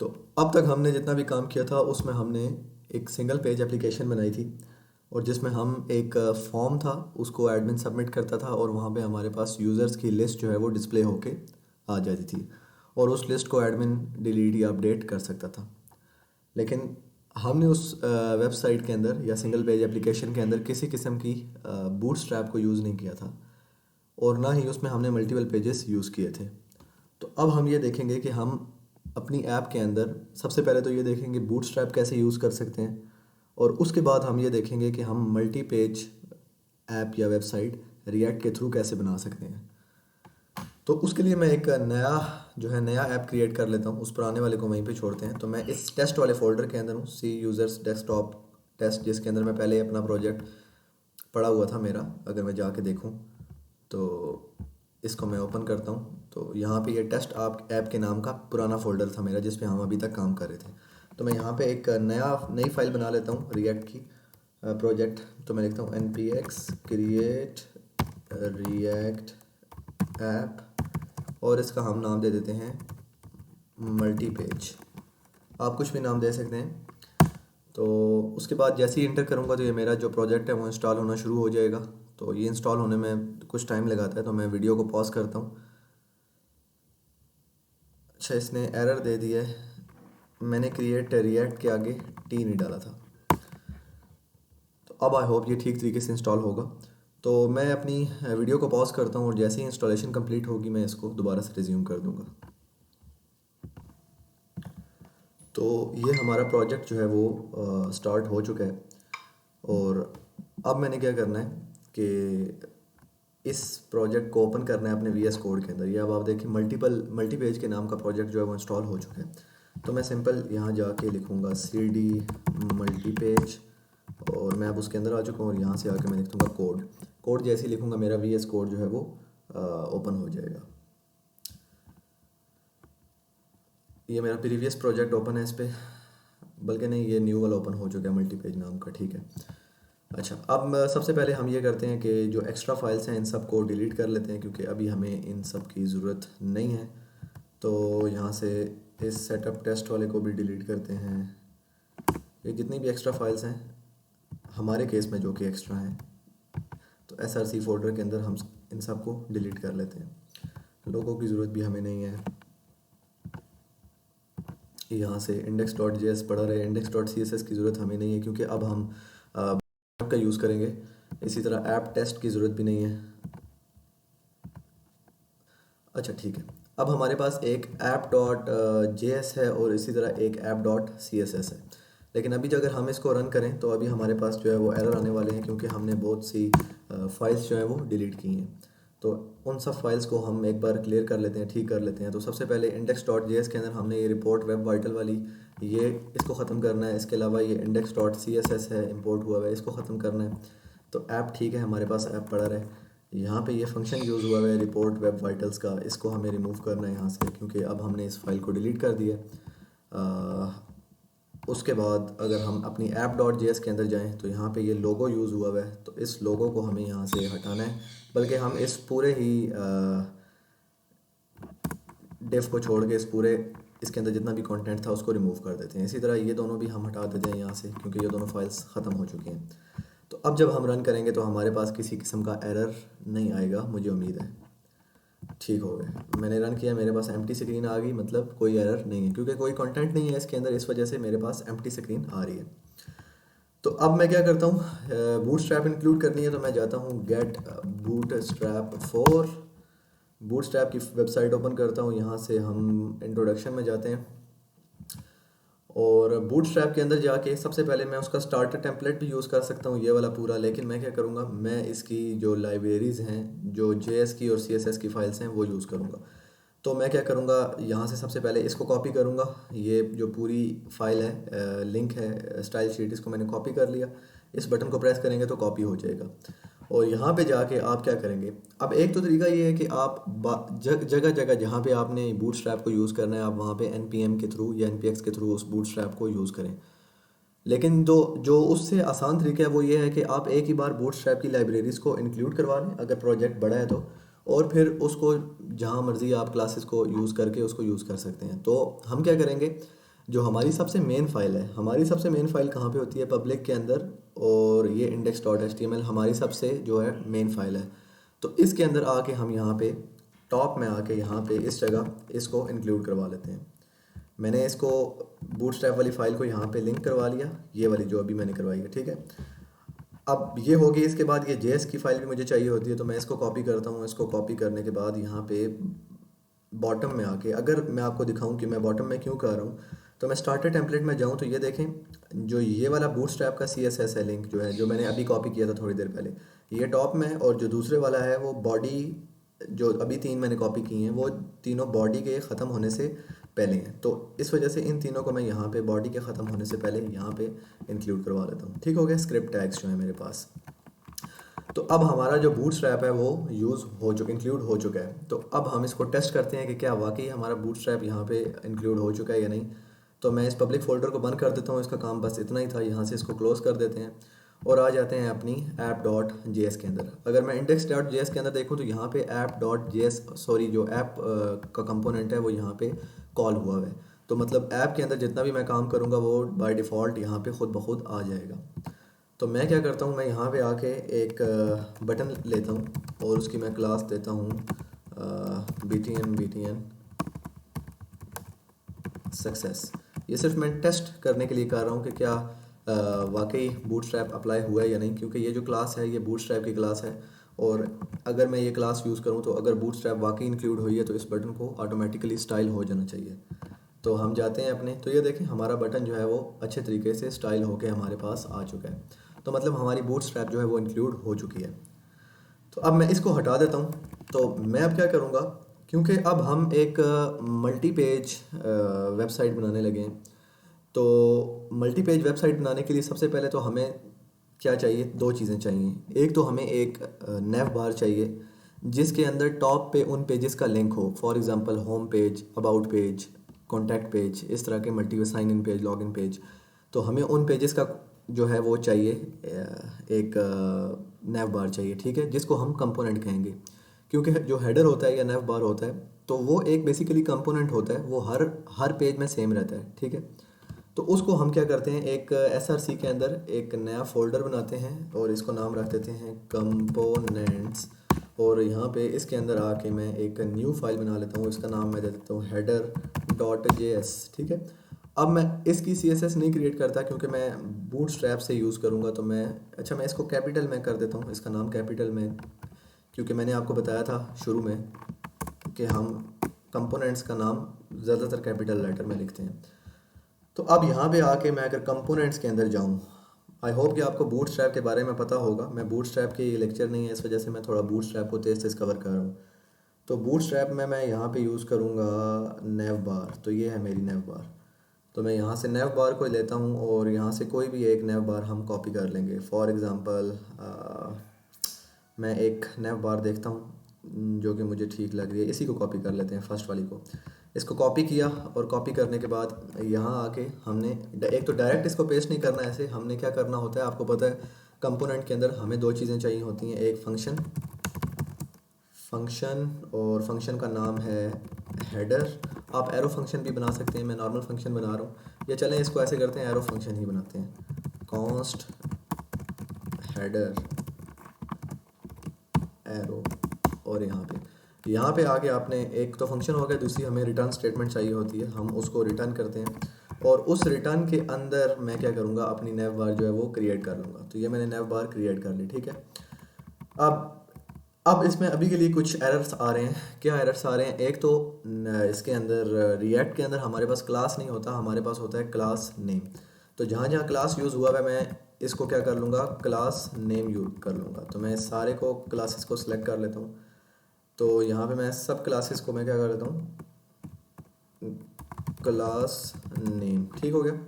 तो अब तक हमने जितना भी काम किया था उसमें हमने एक सिंगल पेज एप्लीकेशन बनाई थी, और जिसमें हम एक फॉर्म था उसको एडमिन सबमिट करता था, और वहाँ पे हमारे पास यूज़र्स की लिस्ट जो है वो डिस्प्ले होके आ जाती थी, और उस लिस्ट को एडमिन डिलीट या अपडेट कर सकता था। लेकिन हमने उस वेबसाइट के अंदर या सिंगल पेज एप्लीकेशन के अंदर किसी किस्म की बूटस्ट्रैप को यूज़ नहीं किया था, और ना ही उसमें हमने मल्टीपल पेजेस यूज़ किए थे। तो अब हम ये देखेंगे कि हम अपनी ऐप के अंदर सबसे पहले तो ये देखेंगे बूटस्ट्रैप कैसे यूज़ कर सकते हैं, और उसके बाद हम ये देखेंगे कि हम मल्टी पेज ऐप या वेबसाइट रिएक्ट के थ्रू कैसे बना सकते हैं। तो उसके लिए मैं एक नया ऐप क्रिएट कर लेता हूँ, उस पुराने वाले को वहीं पे छोड़ते हैं। तो मैं इस टेस्ट वाले फोल्डर के अंदर हूँ, सी यूज़र्स डेस्कटॉप टेस्ट, जिसके अंदर मैं पहले अपना प्रोजेक्ट पड़ा हुआ था मेरा। अगर मैं जाके देखूँ तो इसको मैं ओपन करता हूँ, तो यहाँ पे ये टेस्ट आप ऐप के नाम का पुराना फोल्डर था मेरा, जिस पे हम अभी तक काम कर रहे थे। तो मैं यहाँ पे एक नई फाइल बना लेता हूँ रिएक्ट की प्रोजेक्ट। तो मैं लिखता हूँ npx create react ऐप, और इसका हम नाम दे देते हैं मल्टी पेज। आप कुछ भी नाम दे सकते हैं। तो उसके बाद जैसे ही इंटर करूँगा तो ये मेरा जो प्रोजेक्ट है वो इंस्टॉल होना शुरू हो जाएगा। तो ये इंस्टॉल होने में कुछ टाइम लगाता है, तो मैं वीडियो को पॉज करता हूँ। अच्छा, इसने एरर दे दिया है, मैंने क्रिएट रिएक्ट के आगे टी नहीं डाला था। तो अब आई होप ये ठीक तरीके से इंस्टॉल होगा। तो मैं अपनी वीडियो को पॉज करता हूँ, और जैसे ही इंस्टॉलेशन कंप्लीट होगी मैं इसको दोबारा से रिज्यूम कर दूँगा। तो ये हमारा प्रोजेक्ट जो है वो स्टार्ट हो चुका है, और अब मैंने क्या करना है कि इस प्रोजेक्ट को ओपन करना है अपने वी एस कोड के अंदर। ये अब आप देखिए मल्टी पेज के नाम का प्रोजेक्ट जो है वो इंस्टॉल हो चुका है। तो मैं सिंपल यहाँ जाके लिखूँगा cd मल्टी पेज, और मैं अब उसके अंदर आ चुका हूँ, और यहाँ से आके मैं लिख दूँगा कोड जैसे ही लिखूँगा मेरा वी एस कोड जो है वो ओपन हो जाएगा। ये मेरा प्रीवियस प्रोजेक्ट ओपन है इस पर, बल्कि नहीं, ये न्यू वाला ओपन हो चुका है मल्टी पेज नाम का। ठीक है। अच्छा, अब सबसे पहले हम ये करते हैं कि जो एक्स्ट्रा फाइल्स हैं इन सब को डिलीट कर लेते हैं, क्योंकि अभी हमें इन सब की ज़रूरत नहीं है। तो यहाँ से इस सेटअप टेस्ट वाले को भी डिलीट करते हैं। ये जितनी भी एक्स्ट्रा फाइल्स हैं हमारे केस में जो कि एक्स्ट्रा हैं, तो src फोल्डर के अंदर हम इन सब को डिलीट कर लेते हैं। लोगों की ज़रूरत भी हमें नहीं है। यहाँ से index.js पड़ा रहे, index.css की ज़रूरत हमें नहीं है, क्योंकि अब हम का यूज़ करेंगे। इसी तरह ऐप टेस्ट की ज़रूरत भी नहीं है। अच्छा, ठीक है। अब हमारे पास एक app.js है, और इसी तरह एक app.css है। लेकिन अभी अगर हम इसको रन करें तो अभी हमारे पास जो है वो एरर आने वाले हैं, क्योंकि हमने बहुत सी फाइल्स जो है वो डिलीट की हैं। तो उन सब फाइल्स को हम एक बार क्लियर कर लेते हैं, ठीक कर लेते हैं। तो सबसे पहले index.js के अंदर हमने ये रिपोर्ट वेब वाइटल वाली, ये इसको ख़त्म करना है। इसके अलावा ये index.css है, इंपोर्ट हुआ है, इसको ख़त्म करना है। तो ऐप ठीक है, हमारे पास ऐप पड़ा रहे। यहाँ पे ये फंक्शन यूज़ हुआ है रिपोर्ट वेब वाइटल्स का, इसको हमें रिमूव करना है यहाँ से, क्योंकि अब हमने इस फाइल को डिलीट कर दिया। उसके बाद अगर हम अपनी app.js के अंदर जाएं तो यहाँ पे ये लोगो यूज़ हुआ है, तो इस लोगो को हमें यहाँ से हटाना है। बल्कि हम इस पूरे ही डिफ को छोड़ के इस पूरे इसके अंदर जितना भी कंटेंट था उसको रिमूव कर देते हैं। इसी तरह ये दोनों भी हम हटा देते हैं यहाँ से, क्योंकि ये दोनों फाइल्स ख़त्म हो चुकी हैं। तो अब जब हम रन करेंगे तो हमारे पास किसी किस्म का एरर नहीं आएगा, मुझे उम्मीद है। ठीक हो गया, मैंने रन किया, मेरे पास एम्प्टी स्क्रीन आ गई, मतलब कोई एरर नहीं है, क्योंकि कोई कंटेंट नहीं है इसके अंदर, इस वजह से मेरे पास एम्प्टी स्क्रीन आ रही है। तो अब मैं क्या करता हूँ, बूटस्ट्रैप इंक्लूड करनी है, तो मैं जाता हूँ गेट बूटस्ट्रैप फॉर। बूटस्ट्रैप की वेबसाइट ओपन करता हूँ, यहाँ से हम इंट्रोडक्शन में जाते हैं, और बूटस्ट्रैप के अंदर जाके सबसे पहले मैं उसका स्टार्टर टेम्पलेट भी यूज़ कर सकता हूँ, ये वाला पूरा। लेकिन मैं क्या करूँगा, मैं इसकी जो लाइब्रेरीज़ हैं, जो JS की और CSS की फाइल्स हैं, वो यूज़ करूँगा। तो मैं क्या करूँगा, यहाँ से सबसे पहले इसको कॉपी करूँगा। ये जो पूरी फाइल है, लिंक है स्टाइल शीट, इसको मैंने कॉपी कर लिया। इस बटन को प्रेस करेंगे तो कॉपी हो जाएगा। और यहाँ पे जाके आप क्या करेंगे, अब एक तो तरीका ये है कि आप जगह जगह जहाँ पे आपने बूटस्ट्रैप को यूज़ करना है, आप वहाँ पे npm के थ्रू या npx के थ्रू उस बूटस्ट्रैप को यूज़ करें। लेकिन जो जो उससे आसान तरीका है वो ये है कि आप एक ही बार बूटस्ट्रैप की लाइब्रेरीज़ को इंक्लूड करवा लें, अगर प्रोजेक्ट बड़ा है तो, और फिर उसको जहाँ मर्ज़ी आप क्लासेस को यूज़ करके उसको यूज़ कर सकते हैं। तो हम क्या करेंगे, जो हमारी सबसे मेन फाइल है, हमारी सबसे मेन फाइल कहाँ पे होती है? पब्लिक के अंदर। और ये index.html हमारी सबसे जो है मेन फाइल है। तो इसके अंदर आके हम यहाँ पे टॉप में आके यहाँ पे इस जगह इसको इंक्लूड करवा लेते हैं। मैंने इसको बूटस्ट्रैप वाली फ़ाइल को यहाँ पे लिंक करवा लिया, ये वाली जो अभी मैंने करवाई है, ठीक है। अब ये होगी, इसके बाद ये जेएस की फ़ाइल भी मुझे चाहिए होती है, तो मैं इसको कॉपी करता हूँ। इसको कॉपी करने के बाद यहाँ पे बॉटम में आके, अगर मैं आपको दिखाऊं कि मैं बॉटम में क्यों कर रहा हूँ, तो मैं स्टार्टर टेम्पलेट में जाऊँ तो ये देखें, जो ये वाला बूटस्ट्रैप का CSS है लिंक जो है, जो मैंने अभी कॉपी किया था थोड़ी देर पहले, ये टॉप में है। और जो दूसरे वाला है वो बॉडी, जो अभी 3 मैंने कॉपी की हैं वो तीनों बॉडी के ख़त्म होने से पहले हैं। तो इस वजह से इन तीनों को मैं यहाँ पे बॉडी के ख़त्म होने से पहले यहाँ पे इंक्लूड करवा लेता हूँ। ठीक हो गया, स्क्रिप्ट टैग्स जो है मेरे पास। तो अब हमारा जो बूटस्ट्रैप है वो इंक्लूड हो चुका है। तो अब हम इसको टेस्ट करते हैं कि क्या वाकई हमारा बूटस्ट्रैप यहाँ पे इंक्लूड हो चुका है या नहीं। तो मैं इस पब्लिक फोल्डर को बंद कर देता हूँ, इसका काम बस इतना ही था। यहाँ से इसको क्लोज़ कर देते हैं और आ जाते हैं अपनी app.js के अंदर। अगर मैं index.js के अंदर देखूँ तो यहाँ पे app.js जो ऐप का कंपोनेंट है वो यहाँ पे कॉल हुआ है। तो मतलब ऐप के अंदर जितना भी मैं काम करूँगा वो बाय डिफ़ॉल्ट यहाँ पे खुद ब खुद आ जाएगा। तो मैं क्या करता हूँ, मैं यहाँ पे आके एक बटन लेता हूँ और उसकी मैं क्लास देता हूँ btn सक्सेस। ये सिर्फ मैं टेस्ट करने के लिए कर रहा हूँ कि क्या वाकई बूटस्ट्रैप अप्लाई हुआ है या नहीं, क्योंकि ये जो क्लास है ये बूटस्ट्रैप की क्लास है। और अगर मैं ये क्लास यूज़ करूँ तो अगर बूटस्ट्रैप वाकई इंक्लूड हुई है तो इस बटन को ऑटोमेटिकली स्टाइल हो जाना चाहिए। तो हम जाते हैं अपने, तो ये देखें हमारा बटन जो है वो अच्छे तरीके से स्टाइल होके हमारे पास आ चुका है। तो मतलब हमारी बूटस्ट्रैप जो है वो इंक्लूड हो चुकी है। तो अब मैं इसको हटा देता हूँ। तो मैं अब क्या करूँगा, क्योंकि अब हम एक मल्टी पेज वेबसाइट बनाने लगे हैं। तो मल्टी पेज वेबसाइट बनाने के लिए सबसे पहले तो हमें क्या चाहिए, 2 चीज़ें चाहिए। एक तो हमें एक नेव बार चाहिए जिसके अंदर टॉप पे उन पेजेस का लिंक हो। For example home page, about page, contact page, इस तरह के multi sign in page, log in page. तो हमें उन पेजेस का जो है वो चाहिए, एक नेव बार चाहिए, ठीक है, जिसको हम कंपोनेंट कहेंगे। क्योंकि जो हेडर होता है या नेव बार होता है तो वो एक बेसिकली कंपोनेंट होता है, वो हर पेज में सेम रहता है, ठीक है। तो उसको हम क्या करते हैं, एक SRC के अंदर एक नया फोल्डर बनाते हैं और इसको नाम रख देते हैं कंपोनेंट्स। और यहाँ पे इसके अंदर आके मैं एक न्यू फाइल बना लेता हूँ, इसका नाम मैं दे देता हूँ header.js, ठीक है। अब मैं इसकी CSS नहीं क्रिएट करता क्योंकि मैं बूटस्ट्रैप से यूज़ करूँगा। तो मैं इसको कैपिटल में कर देता हूँ, इसका नाम कैपिटल में, क्योंकि मैंने आपको बताया था शुरू में कि हम कंपोनेंट्स का नाम ज़्यादातर कैपिटल लेटर में लिखते हैं। तो अब यहाँ पे आके मैं अगर कंपोनेंट्स के अंदर जाऊँ, आई होप कि आपको बूटस्ट्रैप के बारे में पता होगा। मैं बूटस्ट्रैप के ये लेक्चर नहीं है, इस वजह से मैं थोड़ा बूटस्ट्रैप को तेज़ कवर कर रहा हूँ। तो बूटस्ट्रैप में मैं यहाँ पे यूज़ करूँगा नेव बार। तो ये है मेरी नेव बार। तो मैं यहाँ से नेव बार को लेता हूँ और यहाँ से कोई भी एक नेव बार हम कॉपी कर लेंगे। फॉर एग्ज़ाम्पल मैं एक नेव बार देखता हूँ जो कि मुझे ठीक लग रही है, इसी को कॉपी कर लेते हैं, फर्स्ट वाली को। इसको कॉपी किया और कॉपी करने के बाद यहाँ आके हमने एक तो डायरेक्ट इसको पेस्ट नहीं करना, ऐसे हमने क्या करना होता है आपको पता है। कंपोनेंट के अंदर हमें 2 चीज़ें चाहिए होती हैं, एक फंक्शन और फंक्शन का नाम है हेडर। आप एरो फंक्शन भी बना सकते हैं, मैं नॉर्मल फंक्शन बना रहा हूँ, या चलें इसको ऐसे करते हैं, एरो फंक्शन ही बनाते हैं, कॉन्स्ट हेडर एरो। और यहाँ पे आके आपने एक तो फंक्शन हो गया, दूसरी हमें रिटर्न स्टेटमेंट चाहिए होती है, हम उसको रिटर्न करते हैं। और उस रिटर्न के अंदर मैं क्या करूँगा, अपनी नेव बार जो है वो क्रिएट कर लूँगा। तो ये मैंने नेव बार क्रिएट कर ली, ठीक है। अब इसमें अभी के लिए कुछ एरर्स आ रहे हैं। क्या एरर्स आ रहे हैं, एक तो इसके अंदर रिएक्ट के अंदर हमारे पास क्लास नहीं होता, हमारे पास होता है क्लास नेम। तो जहाँ जहाँ क्लास यूज़ हुआ है मैं इसको क्या कर लूँगा, क्लास नेम यूज़ कर लूँगा। तो मैं सारे को क्लासेस को सिलेक्ट कर लेता हूँ। तो यहाँ पे मैं सब क्लासेस को मैं क्या कर लेता हूँ, क्लास नेम, ठीक हो गया।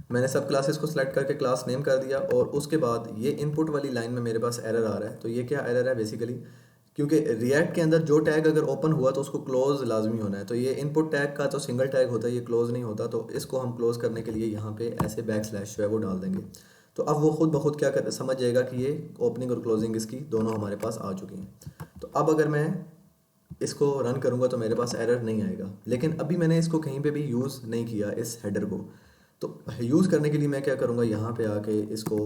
मैंने सब क्लासेस को सिलेक्ट करके क्लास नेम कर दिया। और उसके बाद ये इनपुट वाली लाइन में मेरे पास एरर आ रहा है। तो ये क्या एरर है बेसिकली, क्योंकि रिएक्ट के अंदर जो टैग अगर ओपन हुआ तो उसको क्लोज लाजमी होना है। तो ये इनपुट टैग का तो सिंगल टैग होता है, ये क्लोज नहीं होता। तो इसको हम क्लोज करने के लिए यहाँ पे ऐसे बैकस्लैश जो है वो डाल देंगे। तो अब वो खुद ब खुद क्या कर समझ जाएगा कि ये ओपनिंग और क्लोजिंग इसकी दोनों हमारे पास आ चुकी हैं। तो अब अगर मैं इसको रन करूँगा तो मेरे पास एरर नहीं आएगा, लेकिन अभी मैंने इसको कहीं पे भी यूज़ नहीं किया इस हेडर को। तो यूज़ करने के लिए मैं क्या करूँगा, यहाँ पे आके इसको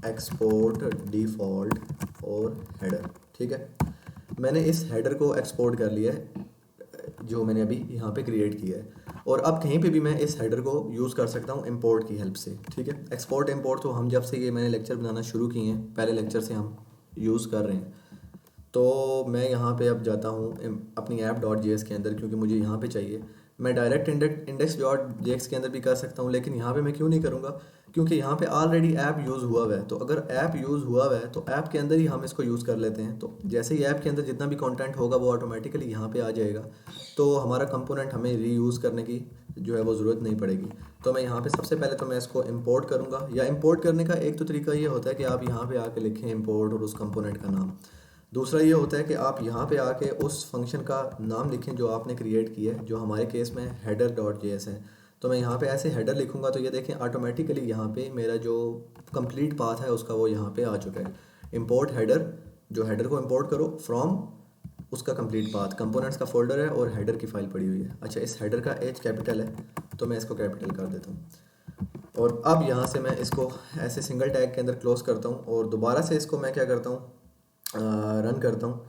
एक्सपोर्ट डिफ़ॉल्ट और हेडर, ठीक है। मैंने इस हेडर को एक्सपोर्ट कर लिया है जो मैंने अभी यहाँ पे क्रिएट किया है, और अब कहीं पे भी मैं इस हेडर को यूज़ कर सकता हूँ इंपोर्ट की हेल्प से, ठीक है। एक्सपोर्ट इंपोर्ट तो हम जब से ये मैंने लेक्चर बनाना शुरू किए हैं, पहले लेक्चर से हम यूज़ कर रहे हैं। तो मैं यहाँ पे अब जाता हूँ अपनी ऐप डॉट जे एस के अंदर, क्योंकि मुझे यहाँ पे चाहिए। मैं direct index dot J x के अंदर भी कर सकता हूँ, लेकिन यहाँ पे मैं क्यों नहीं करूँगा, क्योंकि यहाँ पे ऑलरेडी ऐप यूज़ हुआ हुआ है। तो अगर ऐप यूज़ हुआ हुआ है तो ऐप के अंदर ही हम इसको यूज़ कर लेते हैं। तो जैसे ही ऐप के अंदर जितना भी कंटेंट होगा वो ऑटोमेटिकली यहाँ पे आ जाएगा, तो हमारा कंपोनेंट हमें रीयूज़ करने की जो है वो ज़रूरत नहीं पड़ेगी। तो मैं यहाँ पे सबसे पहले तो मैं इसको इंपोर्ट करूँगा, या इंपोर्ट करने का एक तो तरीका ये होता है कि आप यहाँ पे आके लिखें इंपोर्ट और उस कंपोनेंट का नाम। दूसरा ये होता है कि आप यहाँ पे आके उस फंक्शन का नाम लिखें जो आपने क्रिएट किया है, जो हमारे केस में हेडर डॉट जे एस है। तो मैं यहाँ पे ऐसे हेडर लिखूँगा तो ये देखें ऑटोमेटिकली यहाँ पे मेरा जो कंप्लीट पाथ है उसका वो यहाँ पे आ चुका है। इंपोर्ट हेडर, जो हेडर को इंपोर्ट करो फ्रॉम उसका कंप्लीट पाथ, कंपोनेंट्स का फोल्डर है और हेडर की फाइल पड़ी हुई है। अच्छा, इस हेडर का एच कैपिटल है तो मैं इसको कैपिटल कर देता हूँ। और अब यहाँ से मैं इसको ऐसे सिंगल टैग के अंदर क्लोज करता हूँ, और दोबारा से इसको मैं क्या करता हूँ, रन करता हूँ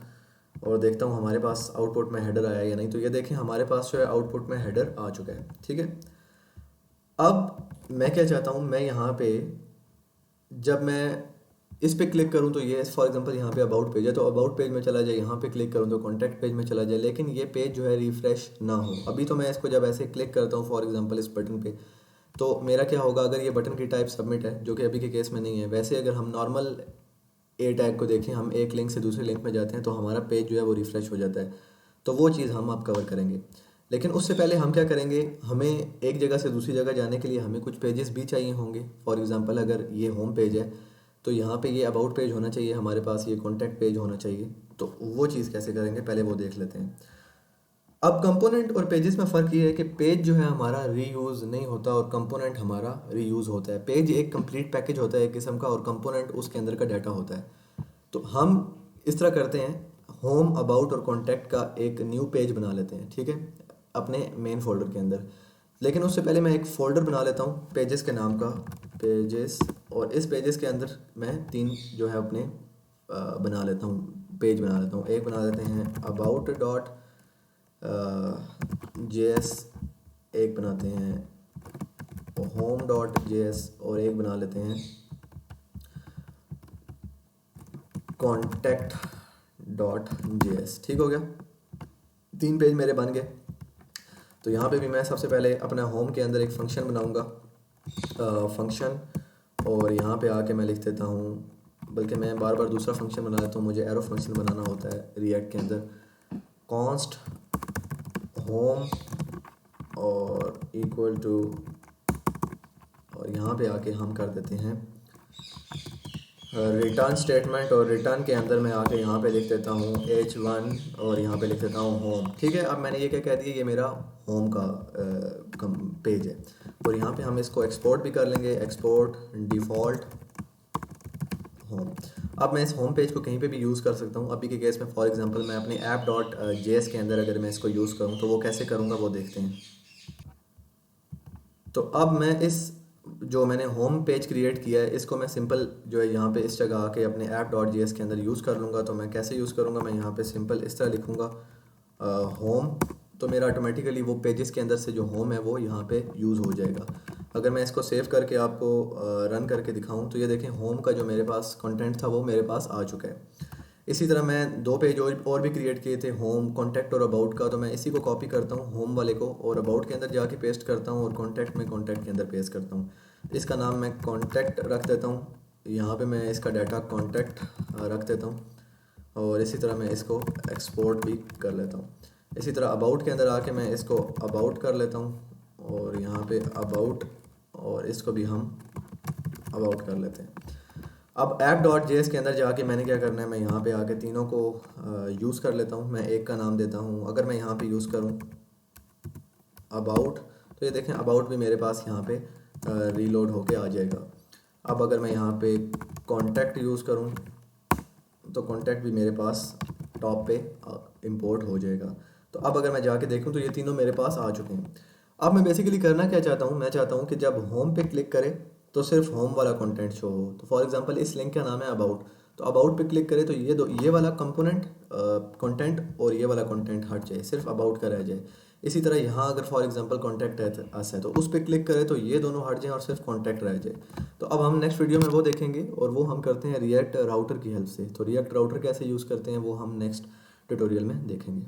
और देखता हूँ हमारे पास आउटपुट में हेडर आया या नहीं। तो ये देखें हमारे पास जो है आउटपुट में हेडर आ चुका है, ठीक है। अब मैं क्या चाहता हूँ, मैं यहाँ पे जब मैं इस पे क्लिक करूँ तो ये फॉर एग्जांपल यहाँ पे अबाउट पेज है, तो अबाउट पेज में चला जाए, यहाँ पे क्लिक करूँ तो कॉन्टैक्ट पेज में चला जाए, लेकिन ये पेज जो है रिफ्रेश ना हो। अभी तो मैं इसको जब ऐसे क्लिक करता हूँ फॉर एग्जांपल इस बटन पे, तो मेरा क्या होगा, अगर ये बटन की टाइप सबमिट है जो कि अभी के केस में नहीं है, वैसे अगर हम नॉर्मल ए टैग को देखें, हम एक लिंक से दूसरे लिंक में जाते हैं तो हमारा पेज जो है वो रिफ़्रेश हो जाता है। तो वो चीज़ हम अब कवर करेंगे, लेकिन उससे पहले हम क्या करेंगे, हमें एक जगह से दूसरी जगह जाने के लिए हमें कुछ पेजेस भी चाहिए होंगे। फॉर एग्जांपल अगर ये होम पेज है तो यहाँ पे ये अबाउट पेज होना चाहिए हमारे पास, ये कॉन्टैक्ट पेज होना चाहिए। तो वो चीज़ कैसे करेंगे पहले वो देख लेते हैं। अब कंपोनेंट और पेजेस में फ़र्क ये है कि पेज जो है हमारा रीयूज़ नहीं होता और कंपोनेंट हमारा रीयूज़ होता है। पेज एक कंप्लीट पैकेज होता है एक किस्म का, और कंपोनेंट उसके अंदर का डाटा होता है। तो हम इस तरह करते हैं, होम अबाउट और कॉन्टैक्ट का एक न्यू पेज बना लेते हैं, ठीक है, अपने मेन फोल्डर के अंदर। लेकिन उससे पहले मैं एक फ़ोल्डर बना लेता हूँ पेजेस के नाम का, पेजेस, और इस पेजेस के अंदर मैं 3 जो है अपने बना लेता हूँ, पेज बना लेता हूँ। एक बना लेते हैं अबाउट डॉट जे एस, एक बनाते हैं होम डॉट जे एस, और एक बना लेते हैं कॉन्टैक्ट डॉट जे एस। ठीक हो गया, 3 पेज मेरे बन गए। तो यहाँ पे भी मैं सबसे पहले अपना होम के अंदर एक फ़ंक्शन बनाऊँगा, फंक्शन, और यहाँ पे आके मैं लिख देता हूँ, बल्कि मैं बार बार दूसरा फंक्शन बना लेता हूँ, मुझे एरो फंक्शन बनाना होता है रिएक्ट के अंदर, कॉन्स्ट होम और इक्वल टू, और यहाँ पे आके हम कर देते हैं रिटर्न स्टेटमेंट, और रिटर्न के अंदर मैं आके यहाँ पे लिख देता हूँ h1 और यहाँ पे लिख देता हूँ होम। ठीक है, अब मैंने ये क्या कह दिया, ये मेरा होम का पेज है, और यहाँ पे हम इसको एक्सपोर्ट भी कर लेंगे, एक्सपोर्ट डिफ़ॉल्ट होम। अब मैं इस होम पेज को कहीं पे भी यूज़ कर सकता हूँ। अभी के केस में फॉर एग्जांपल मैं अपने ऐप डॉट जे एस के अंदर अगर मैं इसको यूज़ करूँ तो वो कैसे करूँगा वो देखते हैं। तो अब मैं इस जो मैंने होम पेज क्रिएट किया है इसको मैं सिंपल जो है यहाँ पे इस जगह आके अपने ऐप डॉट जे एस के अंदर यूज़ कर लूँगा। तो मैं कैसे यूज़ करूँगा, मैं यहाँ पे सिंपल इस तरह लिखूँगा होम, तो मेरा ऑटोमेटिकली वो पेजेस के अंदर से जो होम है वो यहाँ पे यूज़ हो जाएगा। अगर मैं इसको सेव करके आपको रन करके दिखाऊं तो ये देखें होम का जो मेरे पास कंटेंट था वो मेरे पास आ चुका है। इसी तरह मैं 2 पेज और भी क्रिएट किए थे, होम, कॉन्टैक्ट और अबाउट का। तो मैं इसी को कॉपी करता हूँ होम वाले को, और अबाउट के अंदर जाके पेस्ट करता हूँ, और कॉन्टैक्ट में कॉन्टैक्ट के अंदर पेस्ट करता हूँ। इसका नाम मैं कॉन्टैक्ट रख देता हूँ, यहाँ पे मैं इसका डाटा कॉन्टैक्ट रख देता हूँ, और इसी तरह मैं इसको एक्सपोर्ट भी कर लेता हूँ। इसी तरह अबाउट के अंदर आके मैं इसको अबाउट कर लेता हूँ, और यहाँ पे अबाउट, और इसको भी हम अबाउट कर लेते हैं। अब ऐप डॉट जे एस के अंदर जाके मैंने क्या करना है, मैं यहाँ पे आके तीनों को यूज़ कर लेता हूँ। मैं एक का नाम देता हूँ, अगर मैं यहाँ पे यूज़ करूँ अबाउट, तो ये देखें अबाउट भी मेरे पास यहाँ पे रीलोड होके आ जाएगा। अब अगर मैं यहाँ पे कॉन्टैक्ट यूज़ करूँ तो कॉन्टैक्ट भी मेरे पास टॉप पे इंपोर्ट हो जाएगा। तो अब अगर मैं जाके देखूँ तो ये तीनों मेरे पास आ चुके हैं। अब मैं बेसिकली करना क्या चाहता हूँ, मैं चाहता हूँ कि जब होम पे क्लिक करें तो सिर्फ होम वाला कंटेंट शो हो। तो फॉर एग्जांपल इस लिंक का नाम है अबाउट, तो अबाउट पे क्लिक करें तो ये वाला कंपोनेंट कंटेंट और ये वाला कंटेंट हट जाए, सिर्फ अबाउट का रह जाए। इसी तरह यहाँ अगर फॉर एग्जांपल कॉन्टैक्ट अस है तो उस पर क्लिक करें तो ये दोनों हट जाएं और सिर्फ कॉन्टैक्ट रह जाए। तो अब हम नेक्स्ट वीडियो में वो देखेंगे और वो हम करते हैं रिएक्ट राउटर की हेल्प से। तो रिएक्ट राउटर कैसे यूज़ करते हैं वो हम नेक्स्ट ट्यूटोरियल में देखेंगे।